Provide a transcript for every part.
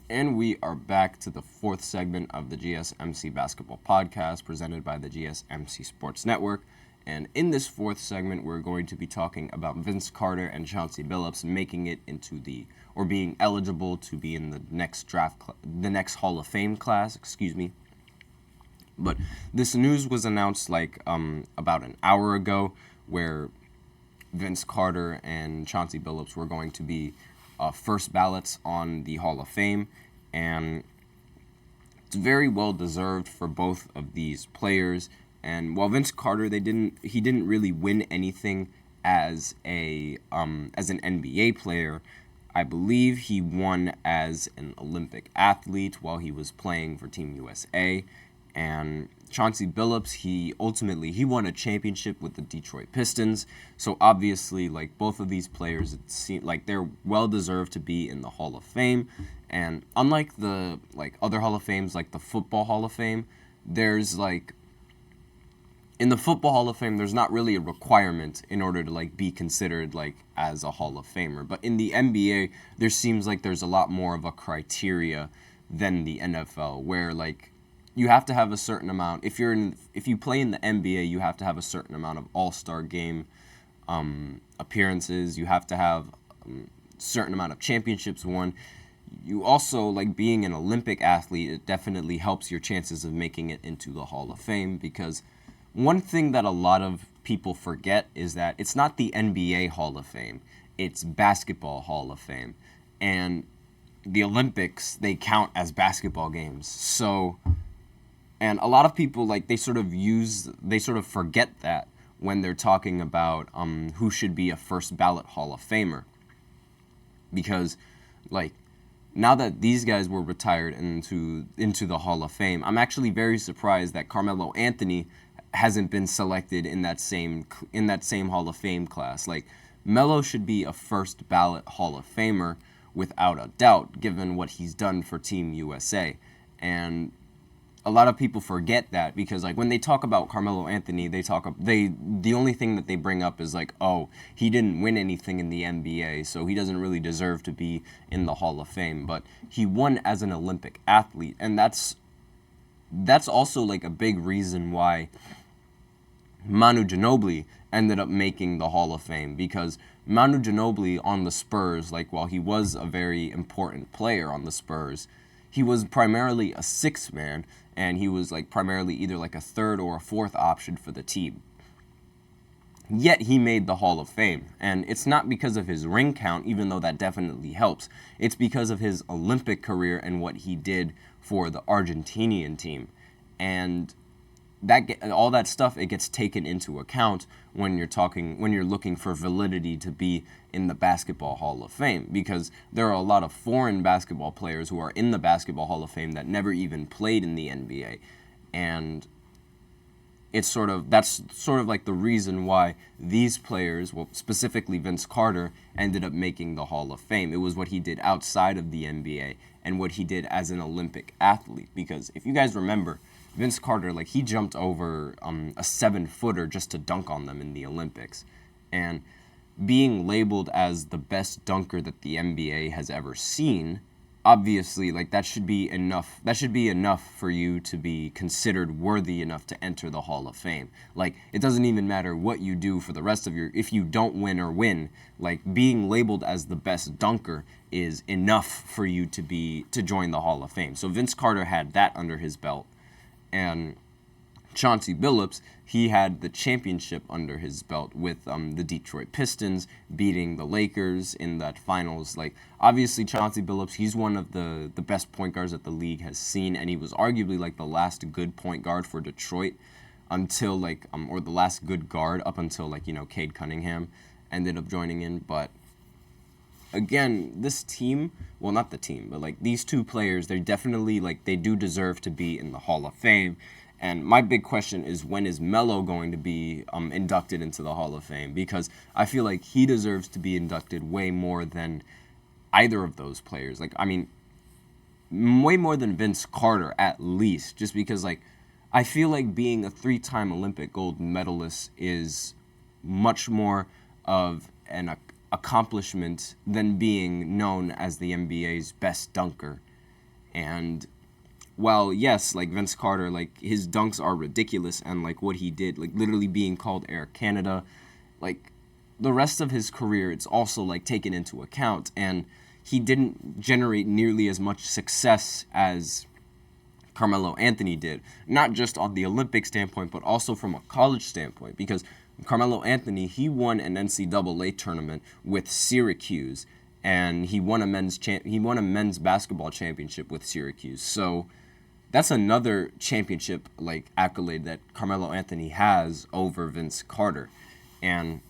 And we are back to the fourth segment of the GSMC Basketball Podcast presented by the GSMC Sports Network. And in this fourth segment, we're going to be talking about Vince Carter and Chauncey Billups making it into or being eligible to be in the next the next Hall of Fame class, But this news was announced about an hour ago, where Vince Carter and Chauncey Billups were going to be first ballots on the Hall of Fame, and it's very well deserved for both of these players. And while Vince Carter, he didn't really win anything as an NBA player. I believe he won as an Olympic athlete while he was playing for Team USA. And Chauncey Billups, he won a championship with the Detroit Pistons. So obviously, both of these players, it seems like they're well deserved to be in the Hall of Fame. And unlike the other Hall of Fames, like the Football Hall of Fame, there's in the Football Hall of Fame, there's not really a requirement in order to be considered as a Hall of Famer. But in the NBA, there seems like there's a lot more of a criteria than the NFL, where you have to have a certain amount. If you play in the NBA, you have to have a certain amount of All-Star game appearances. You have to have a certain amount of championships won. You also, being an Olympic athlete, it definitely helps your chances of making it into the Hall of Fame, because one thing that a lot of people forget is that it's not the NBA Hall of Fame, it's Basketball Hall of Fame. And the Olympics, they count as basketball games. So, and a lot of people, they sort of forget that when they're talking about who should be a first ballot Hall of Famer. Because, now that these guys were retired into the Hall of Fame, I'm actually very surprised that Carmelo Anthony hasn't been selected in that same Hall of Fame class. Melo should be a first ballot Hall of Famer without a doubt, given what he's done for Team USA. And a lot of people forget that, because when they talk about Carmelo Anthony, the only thing that they bring up is oh, he didn't win anything in the NBA, so he doesn't really deserve to be in the Hall of Fame. But he won as an Olympic athlete, and that's also a big reason why Manu Ginobili ended up making the Hall of Fame, because Manu Ginobili on the Spurs, while he was a very important player on the Spurs, he was primarily a sixth man, and he was primarily either a third or a fourth option for the team. Yet he made the Hall of Fame, and it's not because of his ring count, even though that definitely helps. It's because of his Olympic career and what he did for the Argentinian team. And all that stuff, it gets taken into account when you're looking for validity to be in the Basketball Hall of Fame, because there are a lot of foreign basketball players who are in the Basketball Hall of Fame that never even played in the NBA. And that's sort of the reason why these players, well, specifically Vince Carter, ended up making the Hall of Fame. It was what he did outside of the NBA and what he did as an Olympic athlete. Because if you guys remember, Vince Carter, he jumped over a 7-footer just to dunk on them in the Olympics. And being labeled as the best dunker that the NBA has ever seen, obviously, that should be enough. That should be enough for you to be considered worthy enough to enter the Hall of Fame. It doesn't even matter what you do for the rest of if you don't win or win, being labeled as the best dunker is enough for you to join the Hall of Fame. So Vince Carter had that under his belt. And Chauncey Billups, he had the championship under his belt with the Detroit Pistons, beating the Lakers in that finals. Obviously, Chauncey Billups, he's one of the best point guards that the league has seen, and he was arguably the last good point guard for Detroit until or the last good guard up until Cade Cunningham ended up joining in. But again, this team, well, not the team, but these two players, they definitely they do deserve to be in the Hall of Fame. And my big question is, when is Melo going to be inducted into the Hall of Fame? Because I feel he deserves to be inducted way more than either of those players. Way more than Vince Carter, at least, just because I feel being a 3-time Olympic gold medalist is much more of an accomplishment than being known as the NBA's best dunker. And while, yes, like Vince Carter, like his dunks are ridiculous, and like what he did, like literally being called Air Canada, like the rest of his career, it's also like taken into account, and he didn't generate nearly as much success as Carmelo Anthony did, not just on the Olympic standpoint, but also from a college standpoint, because Carmelo Anthony, he won an NCAA tournament with Syracuse, and he won a men's basketball championship with Syracuse. So that's another championship like accolade that Carmelo Anthony has over Vince Carter. And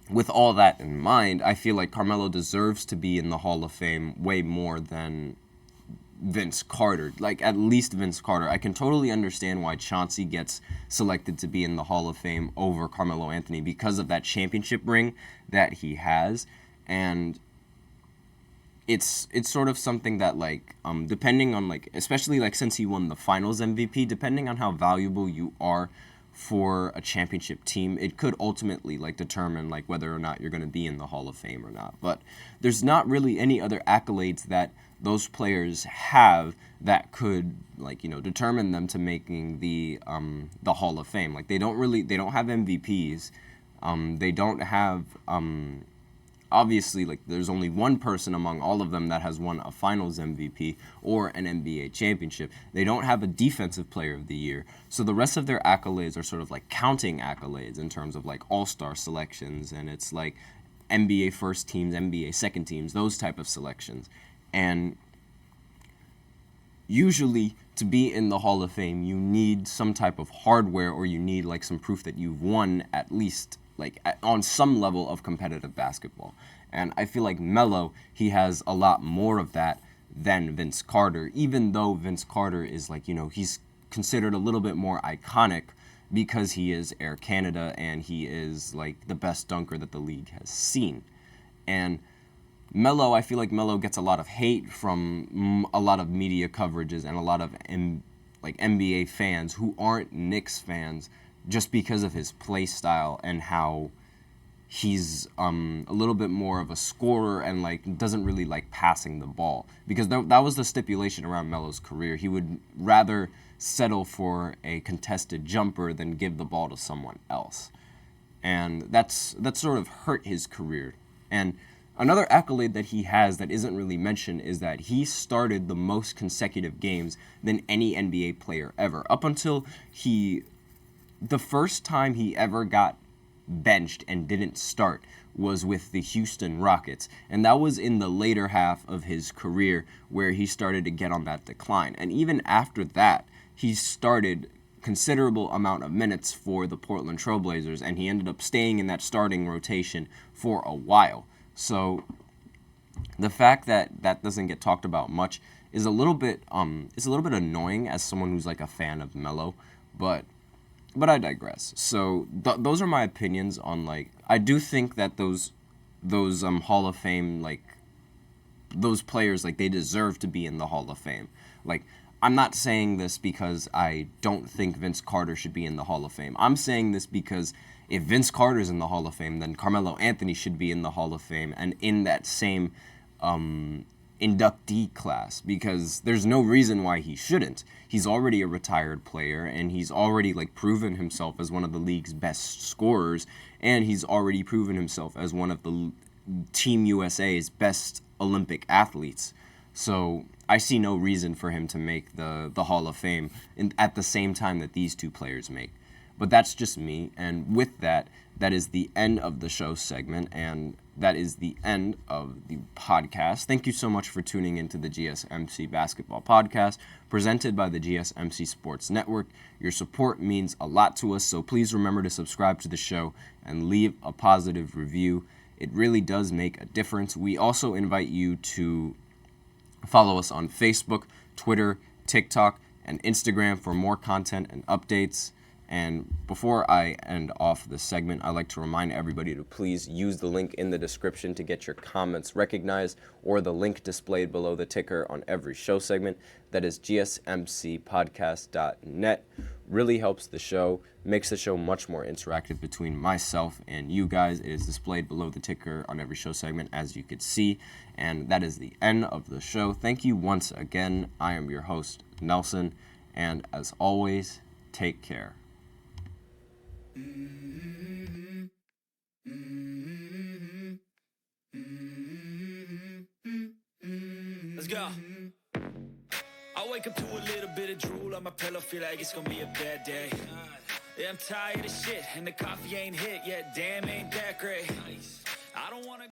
with all that in mind, I feel like Carmelo deserves to be in the Hall of Fame way more than Vince Carter, like at least Vince Carter. I can totally understand why Chauncey gets selected to be in the Hall of Fame over Carmelo Anthony because of that championship ring that he has, and it's sort of something that like depending on like, especially like since he won the Finals MVP, depending on how valuable you are for a championship team, it could ultimately like determine like whether or not you're going to be in the Hall of Fame or not. But there's not really any other accolades that those players have that could like, you know, determine them to making the Hall of Fame. Like they don't have MVPs. They don't have obviously, like, there's only one person among all of them that has won a Finals MVP or an NBA championship. They don't have a Defensive Player of the Year. So the rest of their accolades are sort of like counting accolades in terms of like all-star selections, and it's like NBA first teams, NBA second teams, those type of selections. And usually to be in the Hall of Fame, you need some type of hardware, or you need like some proof that you've won at least like on some level of competitive basketball. And I feel like Melo, he has a lot more of that than Vince Carter, even though Vince Carter is like, you know, he's considered a little bit more iconic because he is Air Canada and he is like the best dunker that the league has seen. And Melo, I feel like Melo gets a lot of hate from a lot of media coverages and a lot of NBA fans who aren't Knicks fans, just because of his play style and how he's a little bit more of a scorer and like doesn't really like passing the ball, because that was the stipulation around Melo's career. He would rather settle for a contested jumper than give the ball to someone else, and that's sort of hurt his career. And another accolade that he has that isn't really mentioned is that he started the most consecutive games than any NBA player ever. Up until the first time he ever got benched and didn't start was with the Houston Rockets, and that was in the later half of his career where he started to get on that decline. And even after that, he started considerable amount of minutes for the Portland Trail Blazers, and he ended up staying in that starting rotation for a while. So the fact that that doesn't get talked about much is a little bit annoying as someone who's like a fan of Melo, but I digress. So those are my opinions on, like, I do think that those Hall of Fame, like, those players, like, they deserve to be in the Hall of Fame. Like, I'm not saying this because I don't think Vince Carter should be in the Hall of Fame. I'm saying this because if Vince Carter's in the Hall of Fame, then Carmelo Anthony should be in the Hall of Fame and in that same inductee class, because there's no reason why he shouldn't. He's already a retired player, and he's already like proven himself as one of the league's best scorers, and he's already proven himself as one of the Team USA's best Olympic athletes. So I see no reason for him to make the Hall of Fame at the same time that these two players make. But that's just me, and with that, that is the end of the show segment, and that is the end of the podcast. Thank you so much for tuning into the GSMC Basketball Podcast, presented by the GSMC Sports Network. Your support means a lot to us, so please remember to subscribe to the show and leave a positive review. It really does make a difference. We also invite you to follow us on Facebook, Twitter, TikTok, and Instagram for more content and updates. And before I end off this segment, I'd like to remind everybody to please use the link in the description to get your comments recognized, or the link displayed below the ticker on every show segment. That is gsmcpodcast.net. really helps the show, makes the show much more interactive between myself and you guys. It is displayed below the ticker on every show segment, as you could see. And that is the end of the show. Thank you once again. I am your host, Nelson. And as always, take care. Let's go. I wake up to a little bit of drool on my pillow, feel like it's gonna be a bad day. Yeah, I'm tired of shit, and the coffee ain't hit yet. Damn, ain't that great. I don't wanna